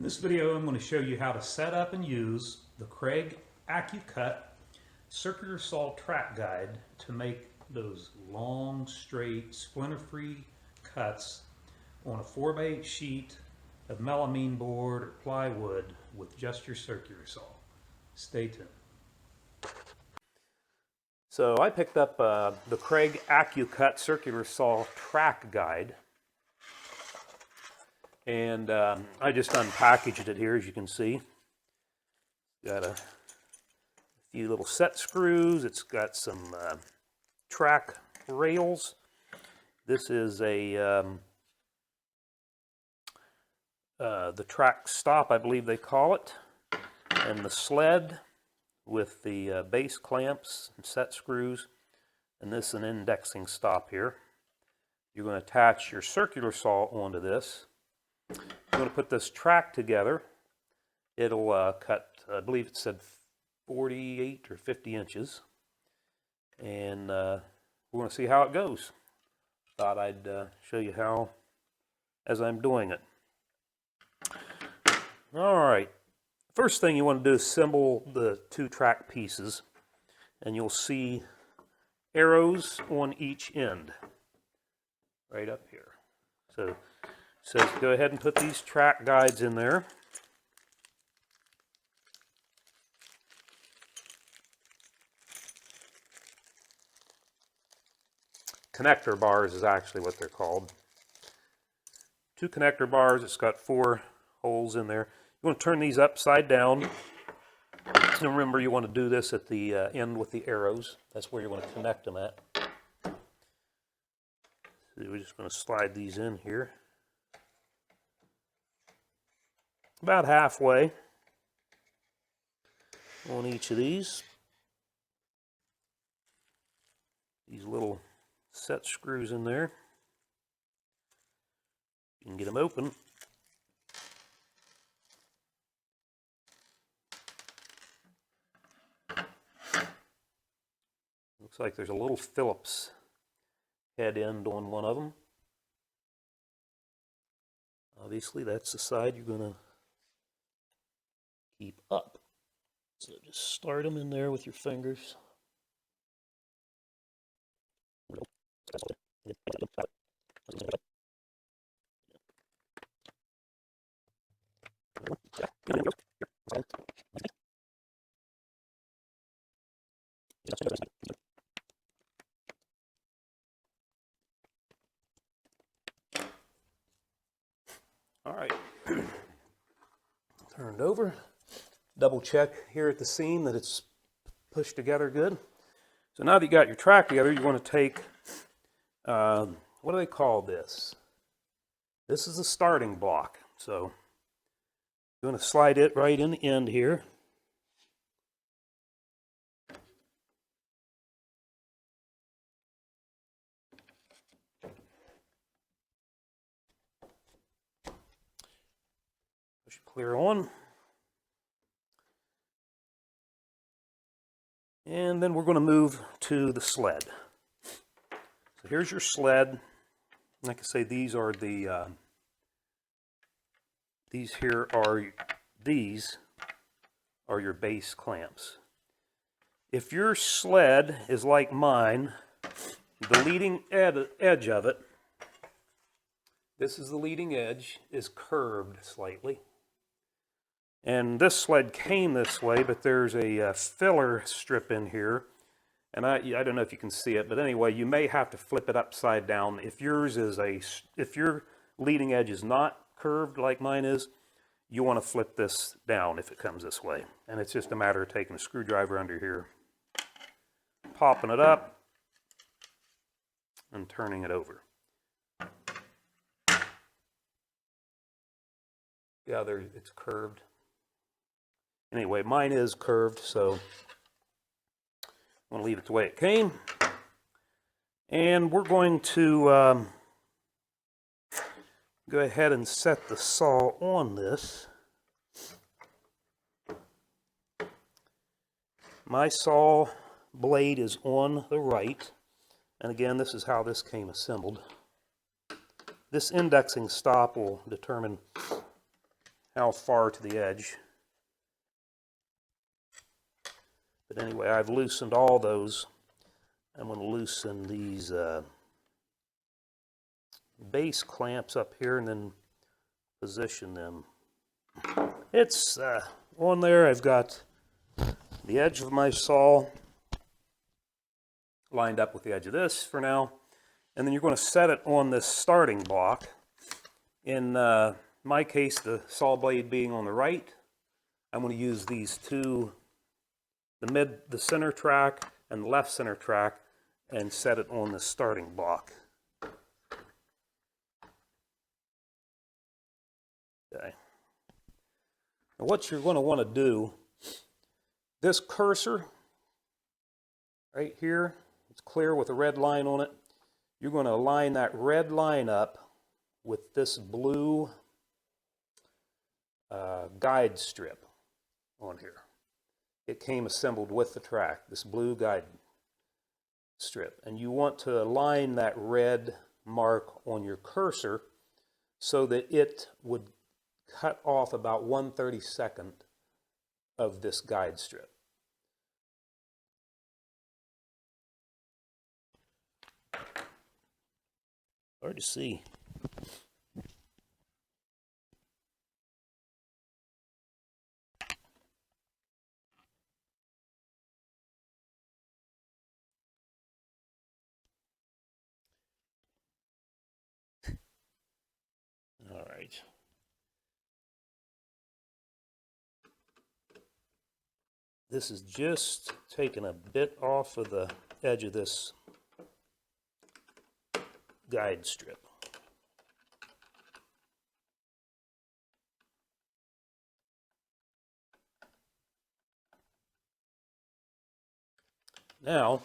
In this video, I'm going to show you how to set up and use the Kreg Accu-Cut circular saw track guide to make those long, straight, splinter-free cuts on a 4x8 sheet of melamine board or plywood with just your circular saw. Stay tuned. So I picked up the Kreg Accu-Cut circular saw track guide. And I just unpackaged it here, as you can see. Got a few little set screws. It's got some track rails. This is a the track stop, I believe they call it, and the sled with the base clamps and set screws. And this is an indexing stop here. You're going to attach your circular saw onto this. I'm going to put this track together. It'll cut, I believe it said 48 or 50 inches. And we're going to see how it goes. Thought I'd show you how as I'm doing it. Alright, first thing you want to do is assemble the two track pieces. And you'll see arrows on each end. Right up here. So it says go ahead and put these track guides in there. Connector bars is actually what they're called. Two connector bars. It's got 4 holes in there. You want to turn these upside down. And remember, you want to do this at the end with the arrows. That's where you want to connect them at. So we're just going to slide these in here. About halfway on each of these. These little set screws in there. You can get them open. Looks like there's a little Phillips head end on one of them. Obviously, that's the side you're going to keep up. So just start them in there with your fingers. All right, turned over. Double check here at the seam that it's pushed together good. So now that you got your track together, you want to take, what do they call this? This is the starting block. So you want to slide it right in the end here. Push it clear on. And then we're going to move to the sled. So here's your sled. Like I say, these are the these are your base clamps. If your sled is like mine, the leading edge of it, this is the leading edge, is curved slightly. And this sled came this way, but there's a filler strip in here. And I don't know if you can see it, but anyway, you may have to flip it upside down. If yours is if your leading edge is not curved like mine is, you want to flip this down if it comes this way. And it's just a matter of taking a screwdriver under here, popping it up, and turning it over. Yeah, it's curved. Anyway, mine is curved, so I'm going to leave it the way it came. And we're going to go ahead and set the saw on this. My saw blade is on the right. And again, this is how this came assembled. This indexing stop will determine how far to the edge. But anyway, I've loosened all those. I'm going to loosen these base clamps up here and then position them. It's on there. I've got the edge of my saw lined up with the edge of this for now. And then you're going to set it on this starting block. In my case, the saw blade being on the right, I'm going to use these two, the center track and the left center track, and set it on the starting block. Okay. Now what you're going to want to do, this cursor right here, it's clear with a red line on it. You're going to line that red line up with this blue guide strip on here. It came assembled with the track, this blue guide strip. And you want to align that red mark on your cursor so that it would cut off about 1/32 of this guide strip. Hard to see. All right. This is just taking a bit off of the edge of this guide strip. Now,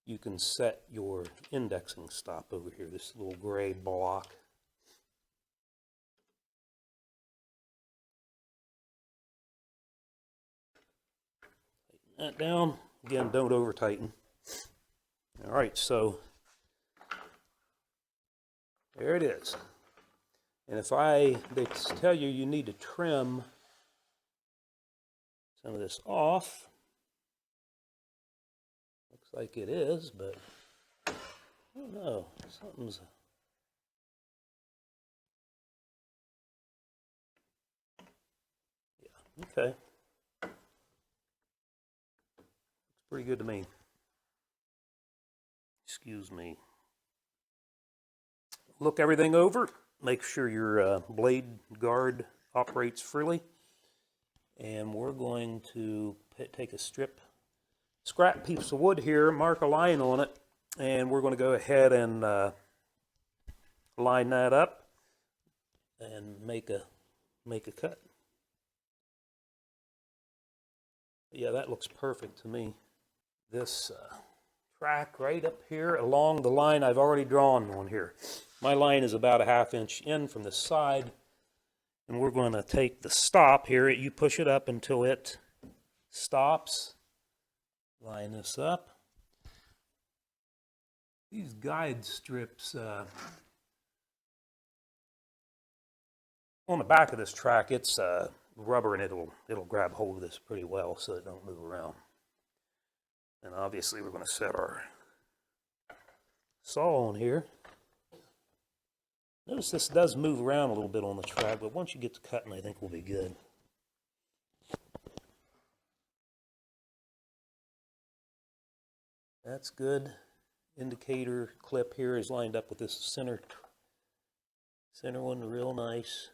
you can set your indexing stop over here, this little gray block. Tighten that down. Again, don't over tighten. All right, so there it is. And if they tell you you need to trim some of this off, looks like it is, but I don't know, something's... Yeah, okay. Looks pretty good to me. Excuse me. Look everything over. Make sure your blade guard operates freely. And we're going to take a scrap piece of wood here, mark a line on it, and we're going to go ahead and line that up and make a cut. Yeah, that looks perfect to me. This track right up here along the line I've already drawn on here. My line is about a 1/2 inch in from the side, and we're going to take the stop here. You push it up until it stops. Line this up. These guide strips on the back of this track, it's rubber, and it'll grab hold of this pretty well so it don't move around. And obviously we're going to set our saw on here. Notice this does move around a little bit on the track, but once you get to cutting, I think we'll be good. That's good. Indicator clip here is lined up with this center one, real nice.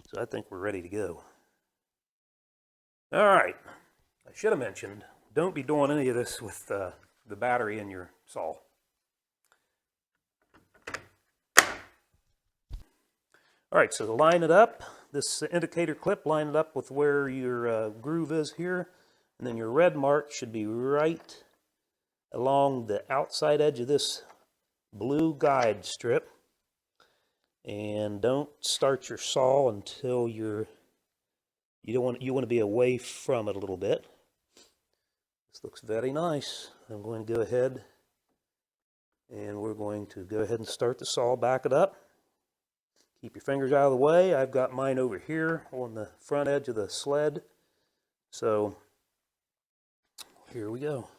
So I think we're ready to go. All right. I should have mentioned, don't be doing any of this with the battery in your saw. All right, so to line it up, this indicator clip, line it up with where your groove is here, and then your red mark should be right along the outside edge of this blue guide strip. And don't start your saw until you want to be away from it a little bit. This looks very nice. I'm going to go ahead and we're going to go ahead and start the saw, back it up. Keep your fingers out of the way. I've got mine over here on the front edge of the sled. So here we go.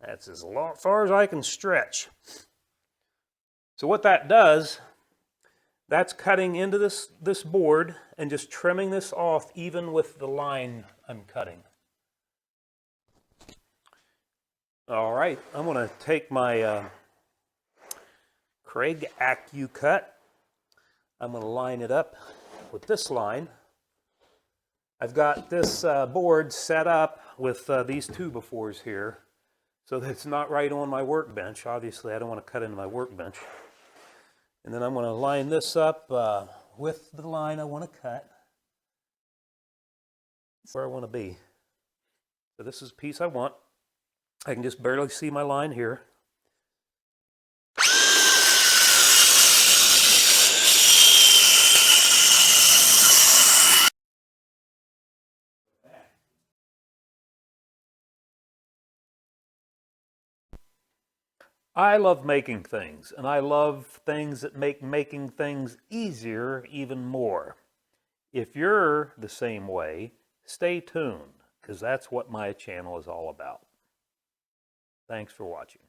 That's as far as I can stretch. So what that does, that's cutting into this board and just trimming this off even with the line I'm cutting. All right, I'm going to take my Kreg Accu-Cut. I'm going to line it up with this line. I've got this board set up with these 2x4s here, so that it's not right on my workbench. Obviously, I don't want to cut into my workbench. And then I'm going to line this up with the line I want to cut. That's where I want to be. So this is the piece I want. I can just barely see my line here. I love making things, and I love things that make making things easier even more. If you're the same way, stay tuned, because that's what my channel is all about. Thanks for watching.